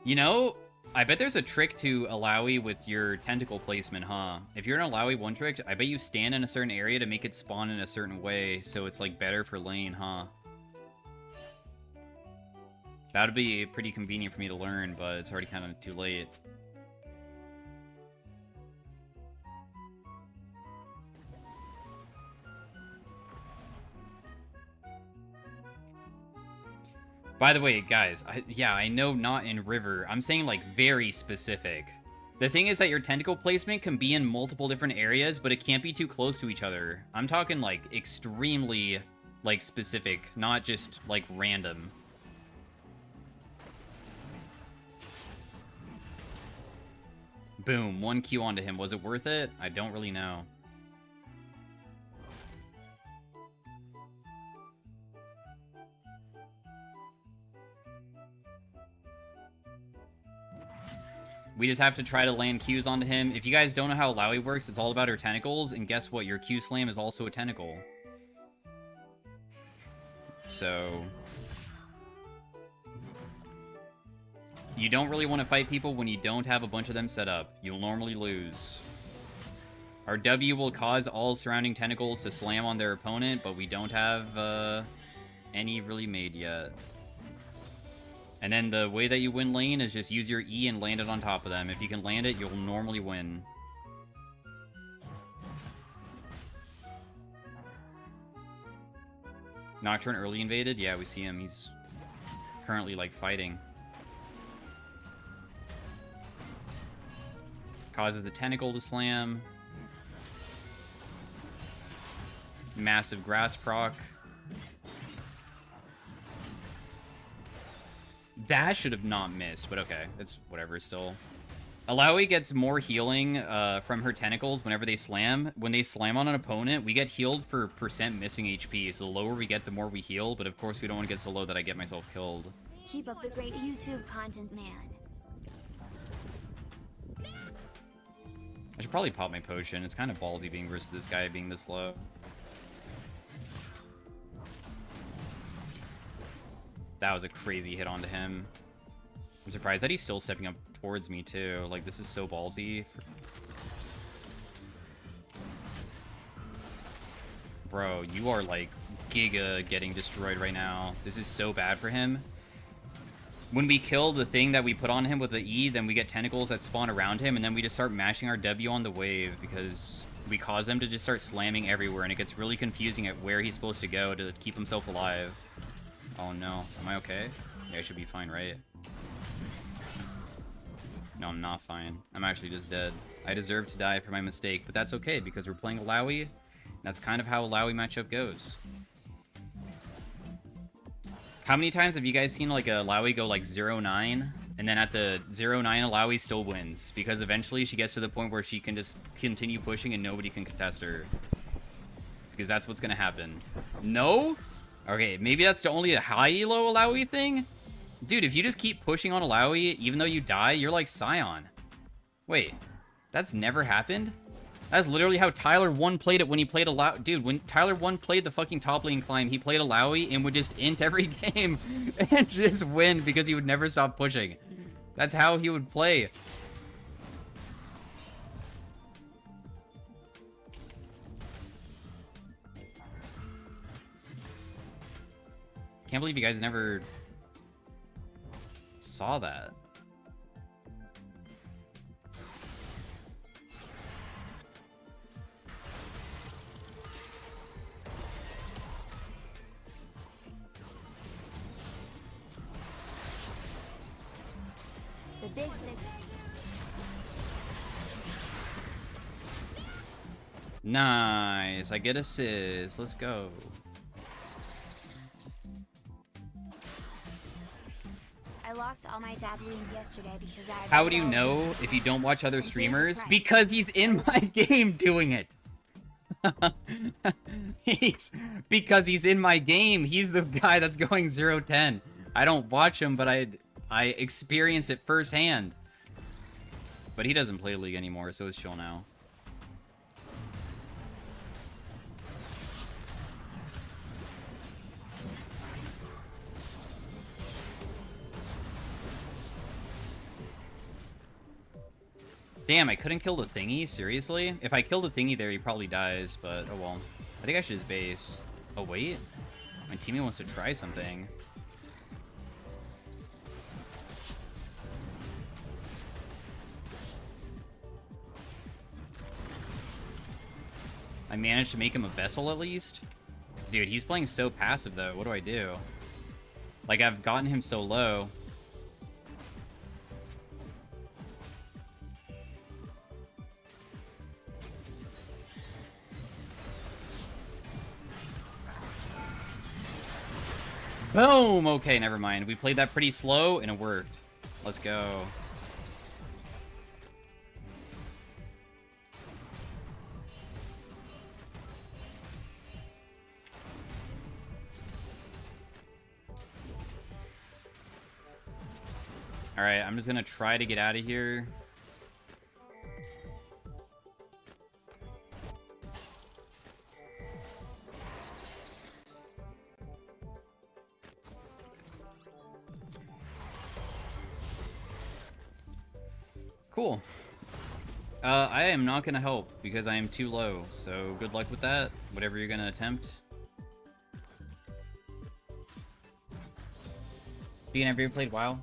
You know, I bet there's a trick to Illaoi with your tentacle placement, huh? If you're an Illaoi one trick, I bet you stand in a certain area to make it spawn in a certain way, so it's like better for lane, huh? That would be pretty convenient for me to learn, but it's already kind of too late. By the way, guys, yeah, I know not in river. I'm saying, like, very specific. The thing is that your tentacle placement can be in multiple different areas, but it can't be too close to each other. I'm talking, like, extremely, like, specific, not just, like, random. Boom, 1 Q onto him. Was it worth it? I don't really know. We just have to try to land Qs onto him. If you guys don't know how Illaoi works, it's all about her tentacles, and guess what? Your Q slam is also a tentacle. So you don't really want to fight people when you don't have a bunch of them set up. You'll normally lose. Our W will cause all surrounding tentacles to slam on their opponent, but we don't have any really made yet. And then the way that you win lane is just use your E and land it on top of them. If you can land it, you'll normally win. Nocturne early invaded? Yeah, we see him. He's currently, like, fighting. Causes the tentacle to slam. Massive grass proc. That should have not missed, but okay. It's whatever still. Illaoi gets more healing from her tentacles whenever they slam. When they slam on an opponent, we get healed for % missing HP. So the lower we get, the more we heal. But of course, we don't want to get so low that I get myself killed. Keep up the great YouTube content, man. I should probably pop my potion. It's kind of ballsy being versus this guy being this low. That was a crazy hit onto him. I'm surprised that he's still stepping up towards me, too. Like, this is so ballsy. Bro, you are, like, giga getting destroyed right now. This is so bad for him. When we kill the thing that we put on him with the E, then we get tentacles that spawn around him, and then we just start mashing our W on the wave because we cause them to just start slamming everywhere, and it gets really confusing at where he's supposed to go to keep himself alive. Oh no, am I okay? Yeah, I should be fine, right? No, I'm not fine. I'm actually just dead. I deserve to die for my mistake, but that's okay because we're playing Illaoi. That's kind of how Illaoi matchup goes. How many times have you guys seen like a Illaoi go like 0-9, and then at the 0-9 Illaoi still wins? Because eventually she gets to the point where she can just continue pushing and nobody can contest her. Because that's what's gonna happen. No? Okay, maybe that's only a high elo Illaoi thing? Dude, if you just keep pushing on Illaoi, even though you die, you're like Scion. Wait, that's never happened? That's literally how Tyler 1 played it when he played Illaoi. Dude, when Tyler 1 played the fucking top lane climb, he played Illaoi and would just int every game and just win because he would never stop pushing. That's how he would play. Can't believe you guys never saw that. The big 60. Nice. I get assist. Let's go. I lost all my dad wins yesterday because I... How would you know if you don't watch other streamers? Because he's in my game doing it. Because he's in my game. He's the guy that's going 0-10. I don't watch him, but I experience it firsthand. But he doesn't play League anymore, so it's chill now. Damn, I couldn't kill the thingy? Seriously? If I kill the thingy there, he probably dies, but oh well. I think I should just base. Oh, wait. My teammate wants to try something. I managed to make him a vessel at least. Dude, he's playing so passive though. What do I do? Like, I've gotten him so low. Boom! Okay, never mind. We played that pretty slow, and it worked. Let's go. Alright, I'm just gonna try to get out of here. Cool. I am not gonna help because I am too low, so good luck with that, whatever you're gonna attempt. Being, have you ever played WoW?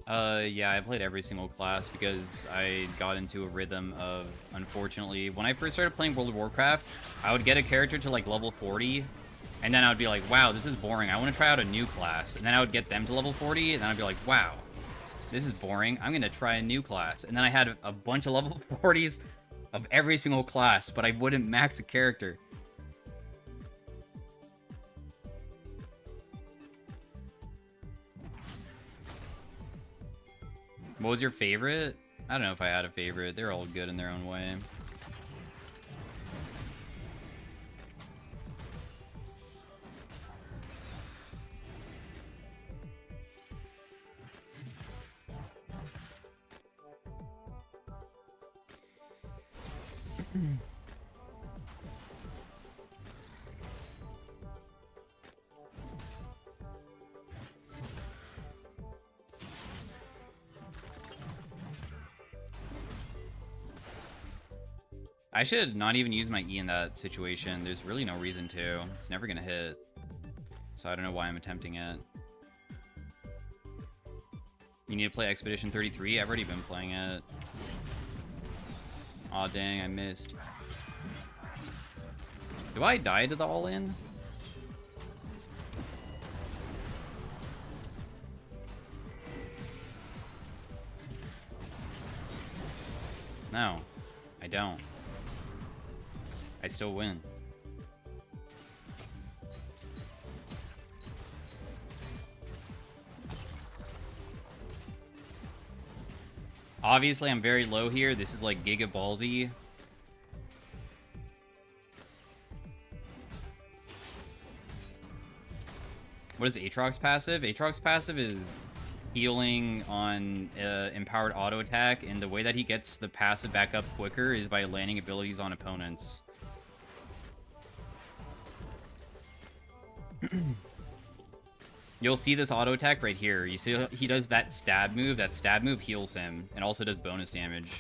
Yeah, I played every single class because I got into a rhythm of, unfortunately, when I first started playing World of Warcraft, I would get a character to like level 40, and then I would be like, wow, this is boring, I want to try out a new class, and then I would get them to level 40, and then I'd be like, wow, this is boring, I'm gonna try a new class, and then I had a bunch of level 40s of every single class, but I wouldn't max a character. What was your favorite? I don't know if I had a favorite. They're all good in their own way. I should not even use my E in that situation. There's really no reason to. It's never gonna hit. So I don't know why I'm attempting it. You need to play Expedition 33? I've already been playing it. Aw, dang, I missed. Do I die to the all-in? No, I don't. I still win. Obviously, I'm very low here. This is like Giga Ballsy. What is Aatrox passive? Aatrox passive is healing on empowered auto attack, and the way that he gets the passive back up quicker is by landing abilities on opponents. You'll see this auto attack right here. You see he does that stab move. That stab move heals him and also does bonus damage.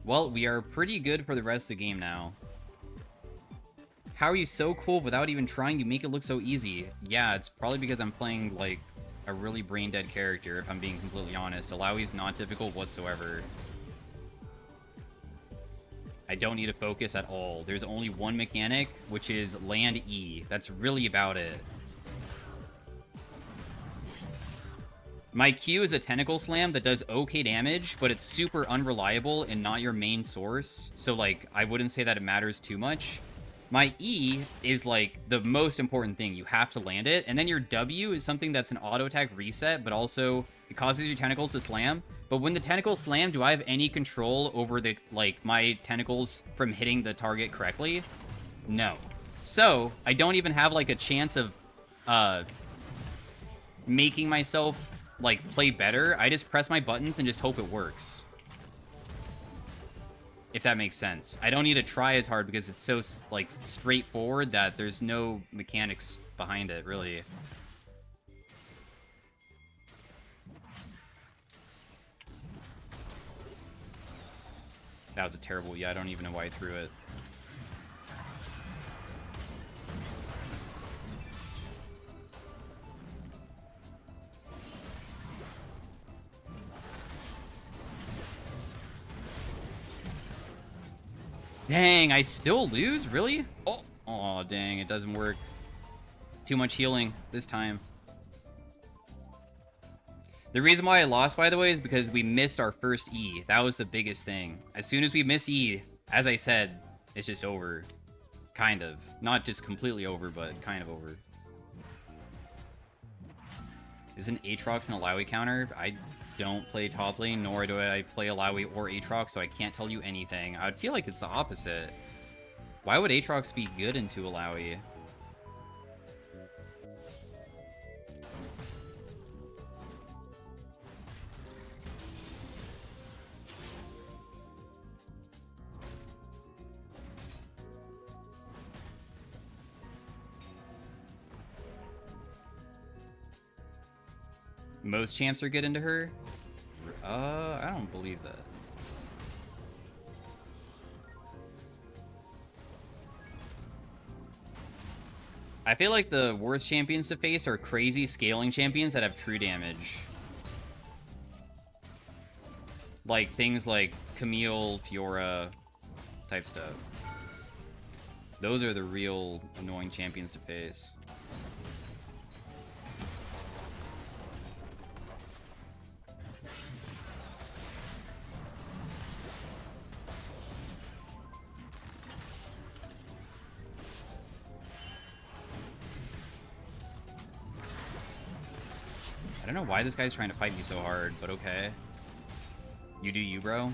Well, we are pretty good for the rest of the game now. How are you so cool without even trying to make it look so easy? Yeah, it's probably because I'm playing, like, a really brain-dead character, if I'm being completely honest. Illaoi's not difficult whatsoever. I don't need to focus at all. There's only one mechanic, which is land E. That's really about it. My Q is a Tentacle Slam that does okay damage, but it's super unreliable and not your main source. So, like, I wouldn't say that it matters too much. My E is, like, the most important thing. You have to land it. And then your W is something that's an auto-attack reset, but also it causes your tentacles to slam. But when the tentacles slam, do I have any control over, the like, my tentacles from hitting the target correctly? No. So, I don't even have, like, a chance of making myself, like, play better. I just press my buttons and just hope it works. If that makes sense. I don't need to try as hard because it's so, like, straightforward that there's no mechanics behind it, really. That was a terrible... Yeah, I don't even know why I threw it. Dang, I still lose? Really? Oh, oh, dang, it doesn't work. Too much healing this time. The reason why I lost, by the way, is because we missed our first E. That was the biggest thing. As soon as we miss E, as I said, it's just over. Kind of. Not just completely over, but kind of over. Isn't Aatrox an Illaoi counter? I don't play top lane, nor do I play Illaoi or Aatrox, so I can't tell you anything. I would feel like it's the opposite. Why would Aatrox be good into Illaoi? Most champs are good into her? I don't believe that. I feel like the worst champions to face are crazy scaling champions that have true damage. Like things like Camille, Fiora type stuff. Those are the real annoying champions to face. I don't know why this guy's trying to fight me so hard, but okay. You do you, bro.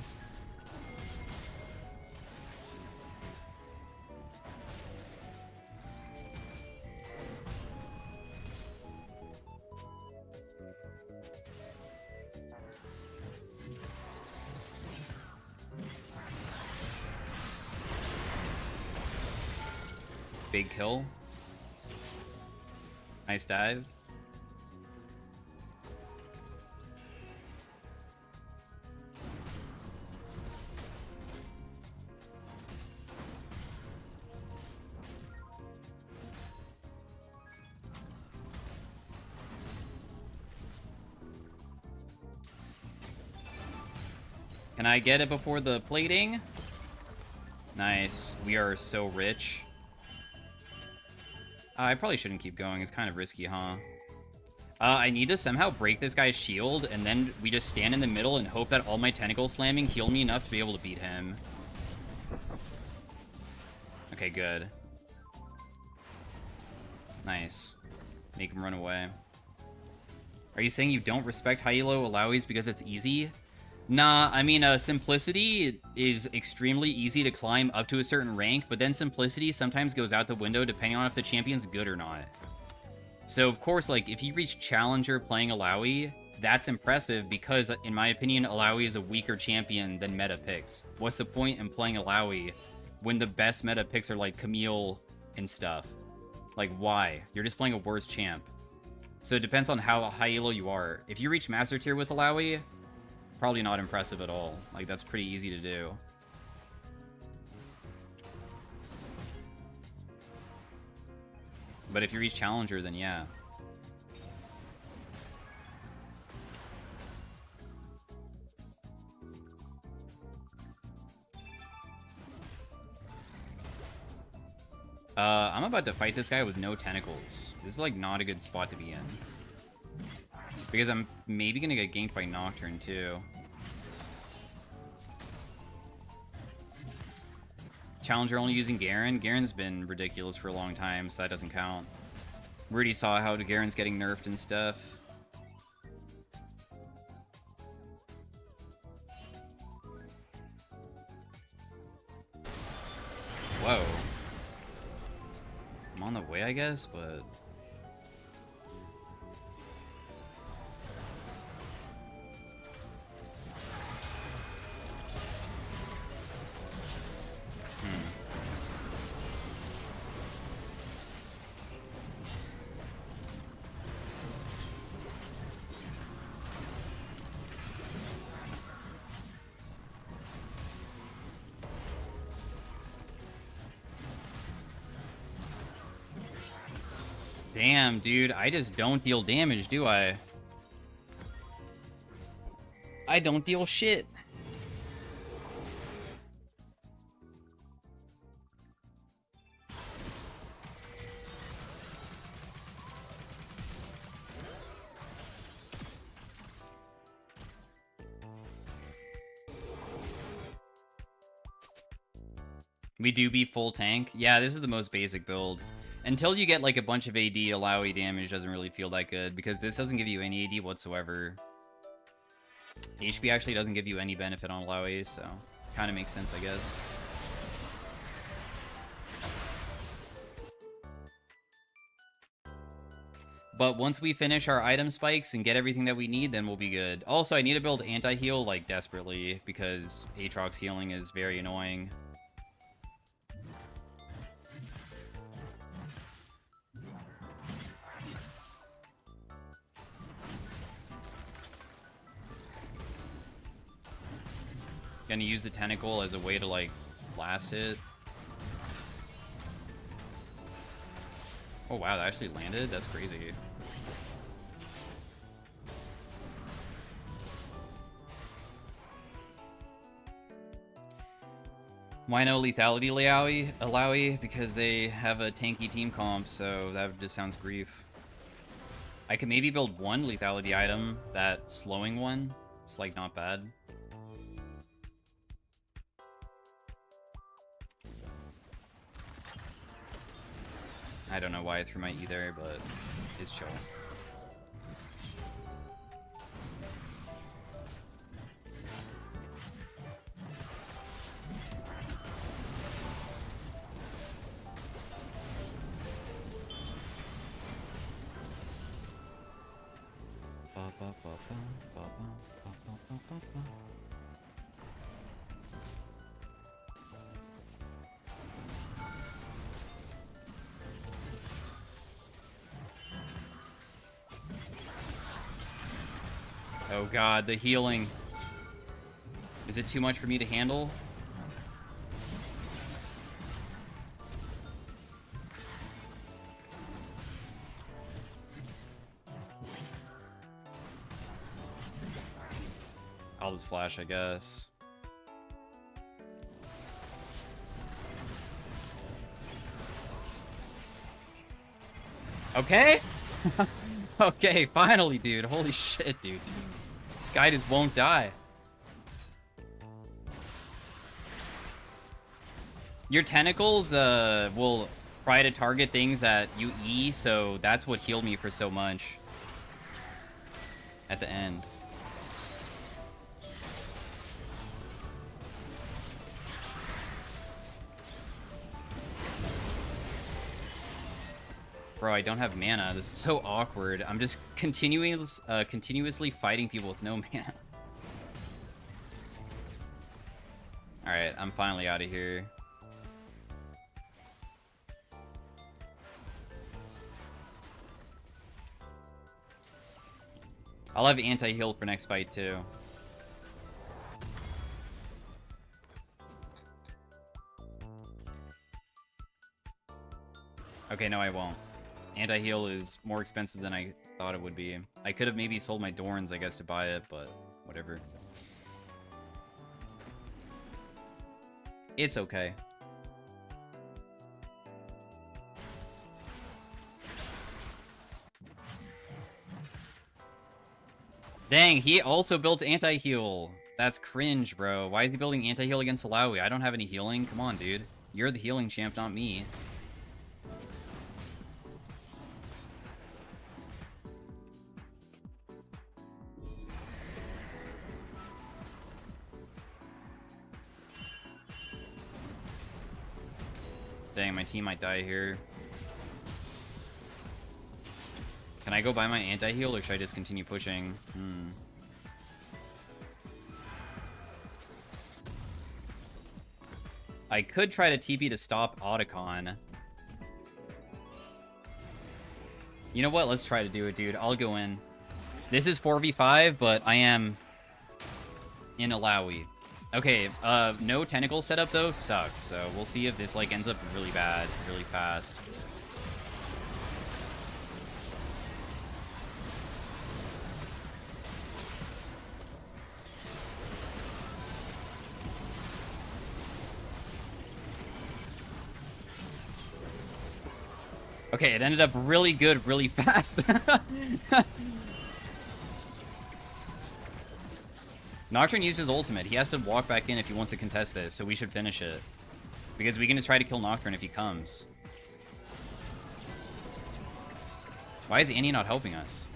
Big kill. Nice dive. Can I get it before the plating? Nice. We are so rich. I probably shouldn't keep going. It's kind of risky, huh? I need to somehow break this guy's shield, and then we just stand in the middle and hope that all my tentacle slamming heal me enough to be able to beat him. Okay, good. Nice. Make him run away. Are you saying you don't respect high-elo Illaois because it's easy? Nah, I mean, Simplicity is extremely easy to climb up to a certain rank, but then Simplicity sometimes goes out the window depending on if the champion's good or not. So, of course, like, if you reach Challenger playing Illaoi, that's impressive because, in my opinion, Illaoi is a weaker champion than meta picks. What's the point in playing Illaoi when the best meta picks are, like, Camille and stuff? Like, why? You're just playing a worse champ. So it depends on how high elo you are. If you reach Master Tier with Illaoi, probably not impressive at all. Like, that's pretty easy to do. But if you reach Challenger, then yeah. I'm about to fight this guy with no tentacles. This is, like, not a good spot to be in. Because I'm maybe gonna get ganked by Nocturne, too. Challenger only using Garen? Garen's been ridiculous for a long time, so that doesn't count. We already saw how Garen's getting nerfed and stuff. Whoa. I'm on the way, I guess, but... Damn, dude, I just don't deal damage, do I? I don't deal shit. We do be full tank. Yeah, this is the most basic build. Until you get like a bunch of AD, Illaoi damage doesn't really feel that good because this doesn't give you any AD whatsoever. HP actually doesn't give you any benefit on Illaoi, so kind of makes sense, I guess. But once we finish our item spikes and get everything that we need, then we'll be good. Also, I need to build anti-heal like desperately because Aatrox healing is very annoying. Gonna use the tentacle as a way to like blast it. Oh wow, that actually landed? That's crazy. Why no lethality Illaoi? Because they have a tanky team comp, so that just sounds grief. I could maybe build one lethality item, that slowing one. It's like not bad. I don't know why I threw my E there, but it's chill. Oh god, the healing. Is it too much for me to handle? I'll just flash, I guess. Okay? Okay, finally, dude. Holy shit, dude. This guy just won't die. Your tentacles will try to target things that you E, so that's what healed me for so much at the end. Bro, I don't have mana. This is so awkward. I'm just continuously fighting people with no mana. Alright, I'm finally out of here. I'll have anti-heal for next fight, too. Okay, no, I won't. Anti-heal is more expensive than I thought it would be. I could have maybe sold my Dorns, I guess, to buy it, but whatever. It's okay. Dang, he also built anti-heal. That's cringe, bro. Why is he building anti-heal against Illaoi? I don't have any healing. Come on, dude. You're the healing champ, not me. Dang, my team might die here. Can I go buy my anti-heal, or should I just continue pushing? I could try to TP to stop Otacon. You know what? Let's try to do it, dude. I'll go in. This is 4v5, but I am in Illaoi. Okay, no tentacle setup, though, sucks. So we'll see if this, like, ends up really bad, really fast. Okay, it ended up really good, really fast. Nocturne used his ultimate. He has to walk back in if he wants to contest this, so we should finish it. Because we can just try to kill Nocturne if he comes. Why is Annie not helping us?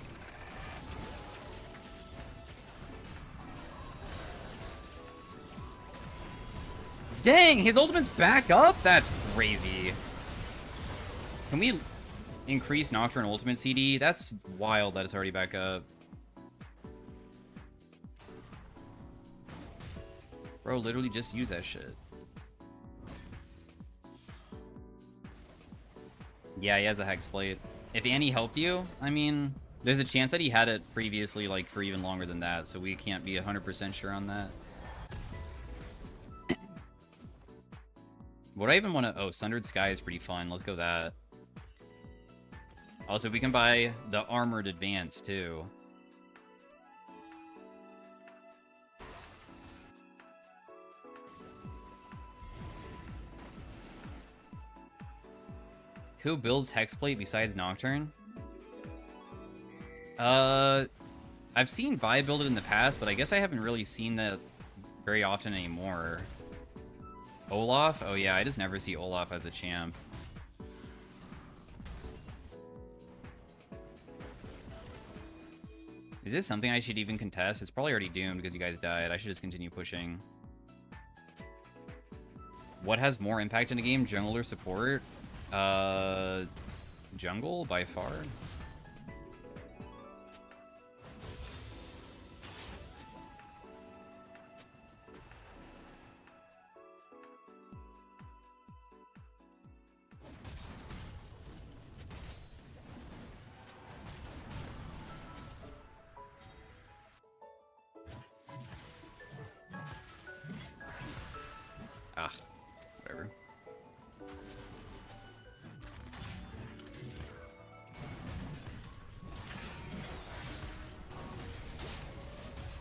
Dang, his ultimate's back up? That's crazy. Can we increase Nocturne ultimate CD? That's wild that it's already back up. Bro, literally just use that shit. Yeah, he has a Hex Plate. If Annie helped you, I mean, there's a chance that he had it previously, like, for even longer than that, so we can't be 100% sure on that. Would I even want to... Oh, Sundered Sky is pretty fun. Let's go that. Also, we can buy the Armored Advance, too. Who builds Hexplate besides Nocturne? I've seen Vi build it in the past, but I guess I haven't really seen that very often anymore. Olaf? Oh yeah, I just never see Olaf as a champ. Is this something I should even contest? It's probably already doomed because you guys died. I should just continue pushing. What has more impact in a game, jungle or support? Jungle by far. Ah, whatever.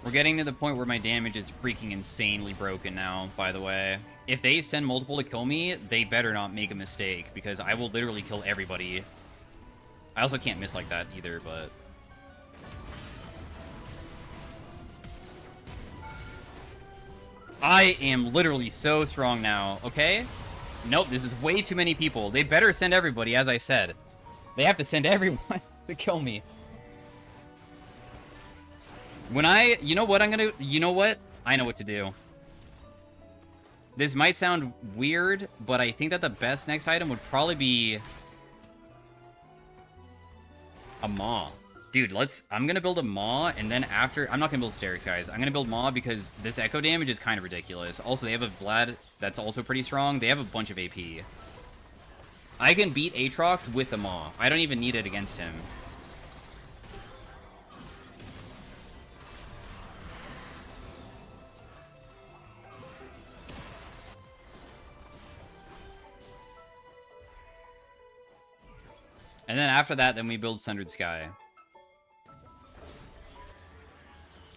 We're getting to the point where my damage is freaking insanely broken now, by the way. If they send multiple to kill me, they better not make a mistake, because I will literally kill everybody. I also can't miss like that either, but... I am literally so strong now, okay? Nope, this is way too many people. They better send everybody, as I said. They have to send everyone to kill me. When I... You know what I'm gonna... You know what? I know what to do. This might sound weird, but I think that the best next item would probably be... a Maw. Dude, let's... I'm gonna build a Maw, and then after... I'm not gonna build Stairs, guys. I'm gonna build Maw because this echo damage is kind of ridiculous. Also, they have a Vlad that's also pretty strong. They have a bunch of AP. I can beat Aatrox with a Maw. I don't even need it against him. And then after that, then we build Sundered Sky.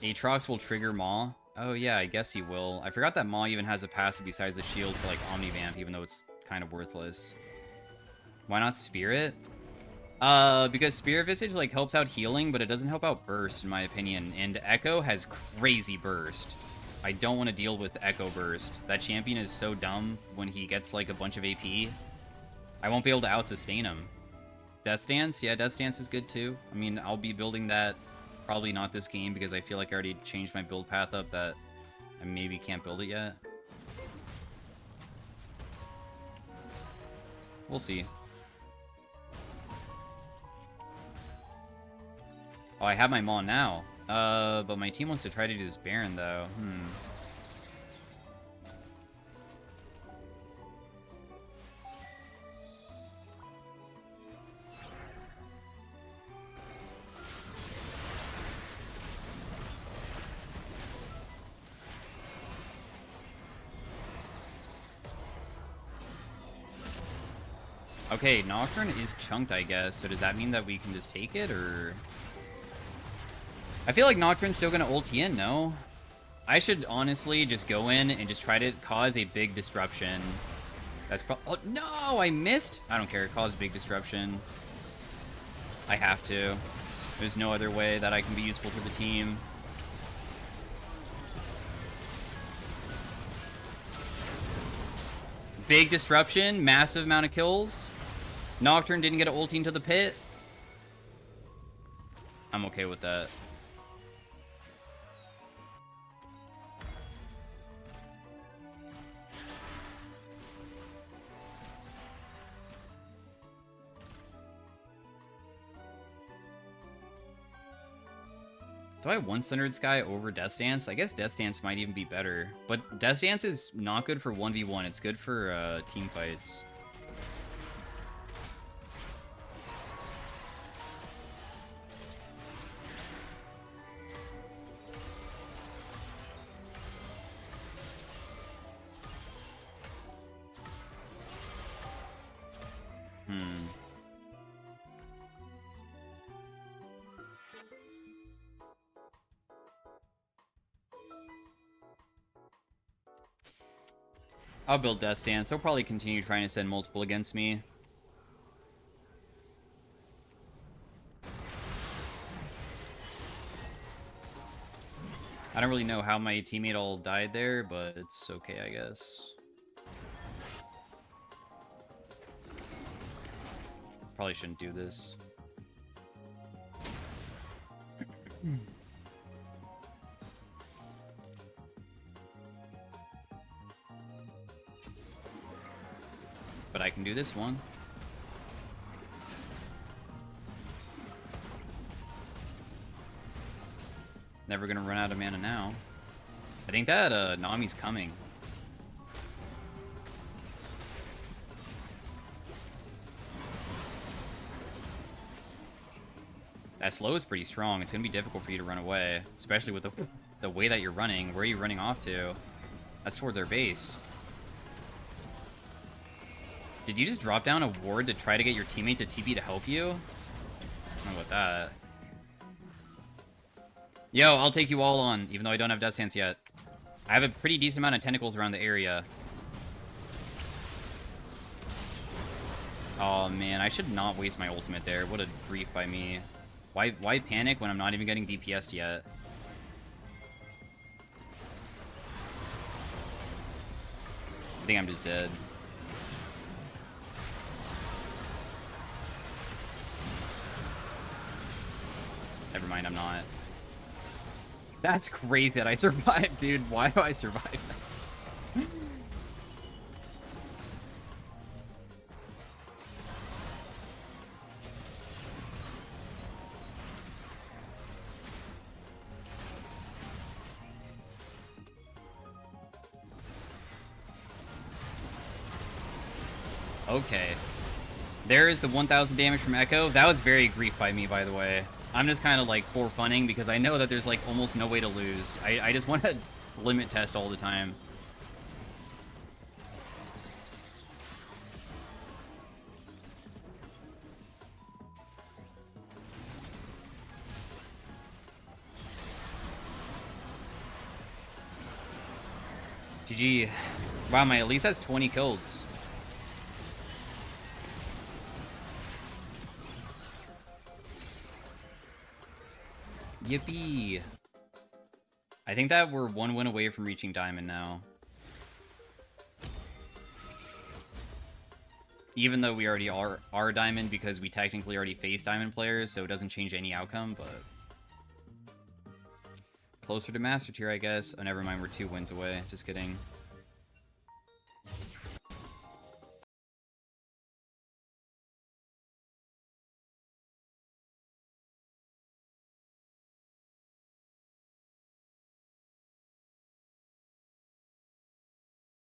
Aatrox will trigger Maw. Oh yeah, I guess he will. I forgot that Maw even has a passive besides the shield for like Omnivamp, even though it's kind of worthless. Why not Spirit? Because Spirit Visage like helps out healing, but it doesn't help out Burst in my opinion. And Echo has crazy Burst. I don't want to deal with Echo Burst. That champion is so dumb when he gets like a bunch of AP. I won't be able to out-sustain him. Death Dance? Yeah, Death Dance is good too. I mean, I'll be building that probably not this game because I feel like I already changed my build path up that I maybe can't build it yet. We'll see. Oh, I have my Maw now. But my team wants to try to do this Baron though. Okay, Nocturne is chunked, I guess. So does that mean that we can just take it, or... I feel like Nocturne's still gonna ulti in, no? I should honestly just go in and just try to cause a big disruption. That's probably... Oh, no! I missed? I don't care. It caused big disruption. I have to. There's no other way that I can be useful to the team. Big disruption. Massive amount of kills. Nocturne didn't get an ulti into the pit. I'm okay with that. Do I want Centered Sky over Death Dance? I guess Death Dance might even be better. But Death Dance is not good for 1v1. It's good for team fights. I'll build Death Dance. They'll probably continue trying to send multiple against me. I don't really know how my teammate all died there, but it's okay, I guess. Probably shouldn't do this. But I can do this one. Never gonna run out of mana now. I think that Nami's coming. That slow is pretty strong. It's gonna be difficult for you to run away, especially with the way that you're running. Where are you running off to? That's towards our base. Did you just drop down a ward to try to get your teammate to TP to help you? I don't know about that. Yo, I'll take you all on, even though I don't have Death Stance yet. I have a pretty decent amount of tentacles around the area. Oh man, I should not waste my ultimate there. What a grief by me. Why panic when I'm not even getting DPS'd yet? I think I'm just dead. Never mind, I'm not. That's crazy that I survived, dude. Why do I survive that? Okay. There is the 1000 damage from Echo. That was very grief by me, by the way. I'm just kind of like for funning because I know that there's like almost no way to lose. I just want to limit test all the time. GG. Wow, my Elise has 20 kills. Yippee! I think that we're one win away from reaching Diamond now. Even though we already are Diamond because we technically already face Diamond players, so it doesn't change any outcome, but... Closer to Master Tier, I guess. Oh, never mind, we're 2 wins away. Just kidding.